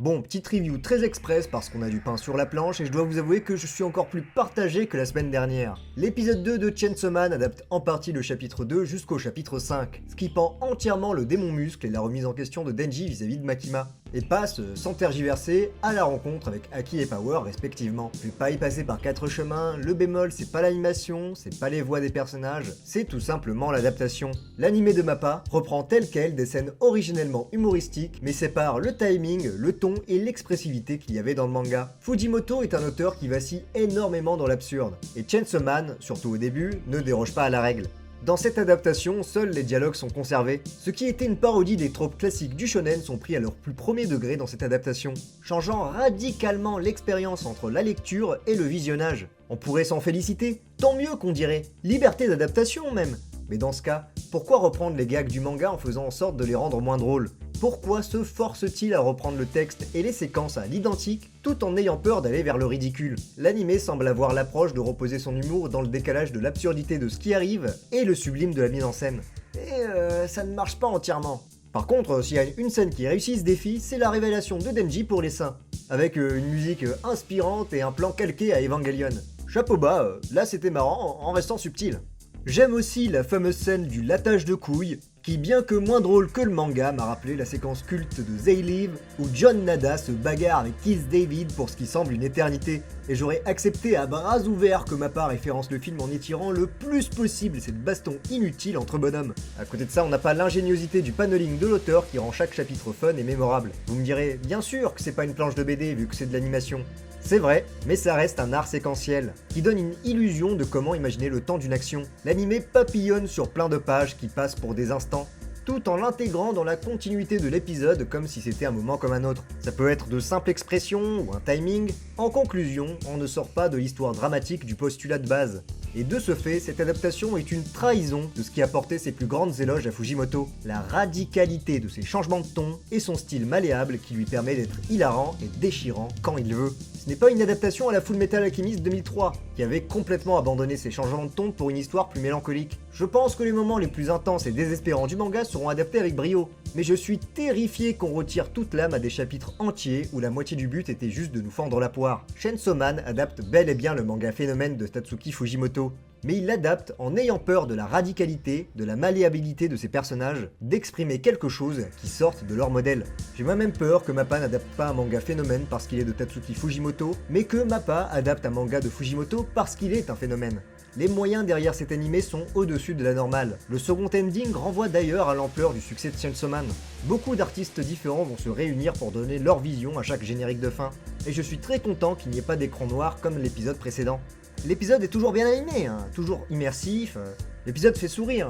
Bon, petite review très express parce qu'on a du pain sur la planche et je dois vous avouer que je suis encore plus partagé que la semaine dernière. L'épisode 2 de Chainsaw Man adapte en partie le chapitre 2 jusqu'au chapitre 5, skippant entièrement le démon muscle et la remise en question de Denji vis-à-vis de Makima, et passe, sans tergiverser, à la rencontre avec Aki et Power respectivement. Je vais pas y passer par 4 chemins, le bémol c'est pas l'animation, c'est pas les voix des personnages, c'est tout simplement l'adaptation. L'animé de Mappa reprend tel quel des scènes originellement humoristiques, mais sépare le timing, le ton et l'expressivité qu'il y avait dans le manga. Fujimoto est un auteur qui vacille énormément dans l'absurde, et Chainsaw Man, surtout au début, ne déroge pas à la règle. Dans cette adaptation, seuls les dialogues sont conservés. Ce qui était une parodie des tropes classiques du shonen sont pris à leur plus premier degré dans cette adaptation, changeant radicalement l'expérience entre la lecture et le visionnage. On pourrait s'en féliciter, tant mieux qu'on dirait, liberté d'adaptation même. Mais dans ce cas, pourquoi reprendre les gags du manga en faisant en sorte de les rendre moins drôles? Pourquoi se force-t-il à reprendre le texte et les séquences à l'identique tout en ayant peur d'aller vers le ridicule? L'animé semble avoir l'approche de reposer son humour dans le décalage de l'absurdité de ce qui arrive et le sublime de la mise en scène. Et ça ne marche pas entièrement. Par contre, s'il y a une scène qui réussit ce défi, c'est la révélation de Denji pour les seins, avec une musique inspirante et un plan calqué à Evangelion. Chapeau bas, là c'était marrant en restant subtil. J'aime aussi la fameuse scène du lattage de couilles, qui bien que moins drôle que le manga m'a rappelé la séquence culte de They Live où John Nada se bagarre avec Keith David pour ce qui semble une éternité, et j'aurais accepté à bras ouverts que Mappa référence le film en étirant le plus possible cette baston inutile entre bonhommes. À côté de ça, on n'a pas l'ingéniosité du paneling de l'auteur qui rend chaque chapitre fun et mémorable. Vous me direz, bien sûr que c'est pas une planche de BD vu que c'est de l'animation. C'est vrai, mais ça reste un art séquentiel, qui donne une illusion de comment imaginer le temps d'une action. L'animé papillonne sur plein de pages qui passent pour des instants, tout en l'intégrant dans la continuité de l'épisode comme si c'était un moment comme un autre. Ça peut être de simples expressions ou un timing. En conclusion, on ne sort pas de l'histoire dramatique du postulat de base. Et de ce fait, cette adaptation est une trahison de ce qui a porté ses plus grandes éloges à Fujimoto. La radicalité de ses changements de ton et son style malléable qui lui permet d'être hilarant et déchirant quand il veut. Ce n'est pas une adaptation à la Full Metal Alchemist 2003, qui avait complètement abandonné ses changements de ton pour une histoire plus mélancolique. Je pense que les moments les plus intenses et désespérants du manga seront adaptés avec brio, mais je suis terrifié qu'on retire toute l'âme à des chapitres entiers où la moitié du but était juste de nous fendre la poire. Chainsaw Man adapte bel et bien le manga phénomène de Tatsuki Fujimoto, mais il l'adapte en ayant peur de la radicalité, de la malléabilité de ses personnages, d'exprimer quelque chose qui sorte de leur modèle. J'ai moi-même peur que Mappa n'adapte pas un manga phénomène parce qu'il est de Tatsuki Fujimoto, mais que Mappa adapte un manga de Fujimoto parce qu'il est un phénomène. Les moyens derrière cet animé sont au-dessus de la normale. Le second ending renvoie d'ailleurs à l'ampleur du succès de Chainsaw Man. Beaucoup d'artistes différents vont se réunir pour donner leur vision à chaque générique de fin, et je suis très content qu'il n'y ait pas d'écran noir comme l'épisode précédent. L'épisode est toujours bien animé, toujours immersif, l'épisode fait sourire,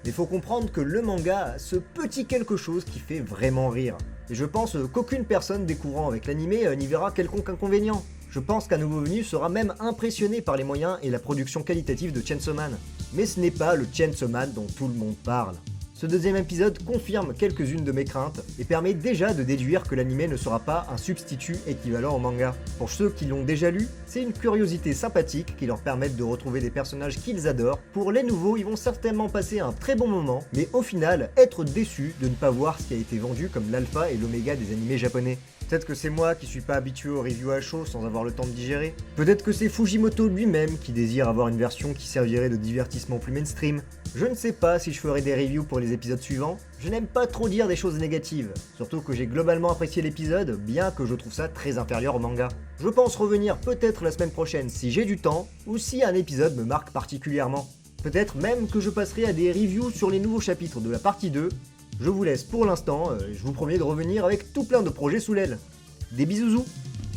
mais faut comprendre que le manga a ce petit quelque chose qui fait vraiment rire. Et je pense qu'aucune personne découvrant avec l'animé n'y verra quelconque inconvénient. Je pense qu'un nouveau venu sera même impressionné par les moyens et la production qualitative de Chainsaw Man. Mais ce n'est pas le Chainsaw Man dont tout le monde parle. Ce deuxième épisode confirme quelques-unes de mes craintes et permet déjà de déduire que l'anime ne sera pas un substitut équivalent au manga. Pour ceux qui l'ont déjà lu, c'est une curiosité sympathique qui leur permet de retrouver des personnages qu'ils adorent. Pour les nouveaux, ils vont certainement passer un très bon moment, mais au final, être déçus de ne pas voir ce qui a été vendu comme l'alpha et l'oméga des animés japonais. Peut-être que c'est moi qui suis pas habitué aux reviews à chaud sans avoir le temps de digérer. Peut-être que c'est Fujimoto lui-même qui désire avoir une version qui servirait de divertissement plus mainstream. Je ne sais pas si je ferai des reviews pour les épisodes suivants. Je n'aime pas trop dire des choses négatives, surtout que j'ai globalement apprécié l'épisode, bien que je trouve ça très inférieur au manga. Je pense revenir peut-être la semaine prochaine si j'ai du temps, ou si un épisode me marque particulièrement. Peut-être même que je passerai à des reviews sur les nouveaux chapitres de la partie 2. Je vous laisse pour l'instant, je vous promets de revenir avec tout plein de projets sous l'aile. Des bisouzous!